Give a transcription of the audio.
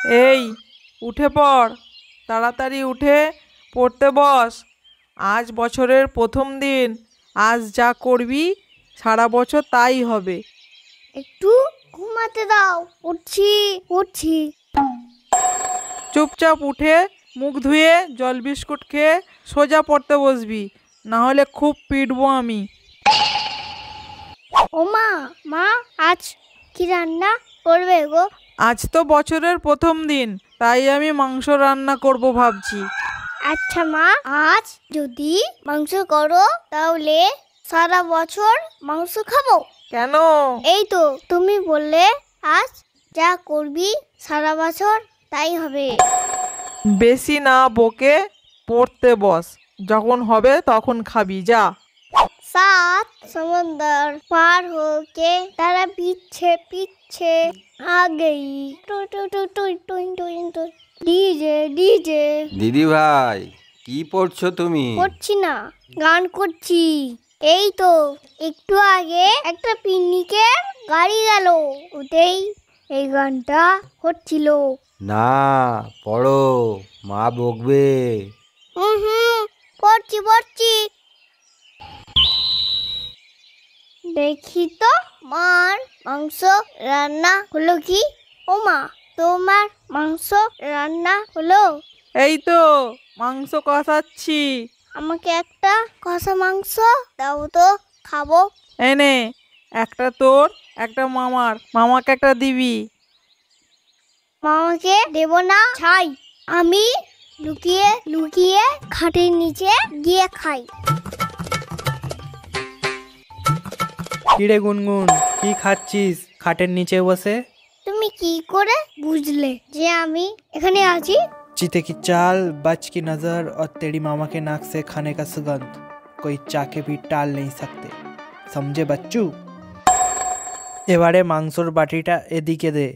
এই উঠে পড়, তাড়াতাড়ি উঠে পড়তে বস। আজ বছরের প্রথম দিন, আজ যা করবি সারা বছর তাই হবে। একটু ঘুমাতে দাও, উঠছি উঠছি। চুপচাপ উঠে মুখ ধুয়ে জল বিস্কুট খেয়ে সোজা পড়তে বসবি, না হলে খুব পিটবো আমি। ও মা, মা আজ কি রান্না করবে গো? আজ তো বছরের প্রথম দিন, তাই আমি মাংস রান্না করব ভাবছি। আচ্ছা মা, আজ যদি মাংস করো তাহলে সারা বছর মাংস খাবো। কেন? এই তো তুমি বললে আজ যা করবি সারা বছর তাই হবে। বেশি না বকে পড়তে বস, যখন হবে তখন খাবি, যা। सात समंदर पार होके तारा पीछे पीछे आ गई। टू टू टू टू टू टू टू डीजे डीजे। দিদি ভাই, কি পড়ছো তুমি? করছি না, গান করছি। এই তো একটু আগে একটা পিকনিকের গাড়ি গেল, ওতেই এই গানটা হচ্ছিল। না, পড়ো, মা বকবে। পড়ছি পড়ছি। দেখি তো মার মাংস রান্না হলো কি? ও মা, তোমার মাংস রান্না হলো? এই তো মাংস কষাচ্ছি। আমাকে একটা কষা মাংস দাও তো, খাবো। এনে, একটা তোর একটা মামার, মামাকে একটা দিবি। মামাকে দেব না, ছাই। আমি লুকিয়ে লুকিয়ে খাটের নিচে গিয়ে খাই। কিরে গুনগুন, কি খাচ্ছিস খাটের নিচে বসে? তুমি কি করে বুঝলে যে আমি এখানে আছি? चीते की चाल, बच की नजर और तेरी मामा के नाक से खाने का सुगंध कोई चाके भी टाल नहीं सकते, समझे बच्चू? এবারে মাংসর বাটিটা এদিকে দে।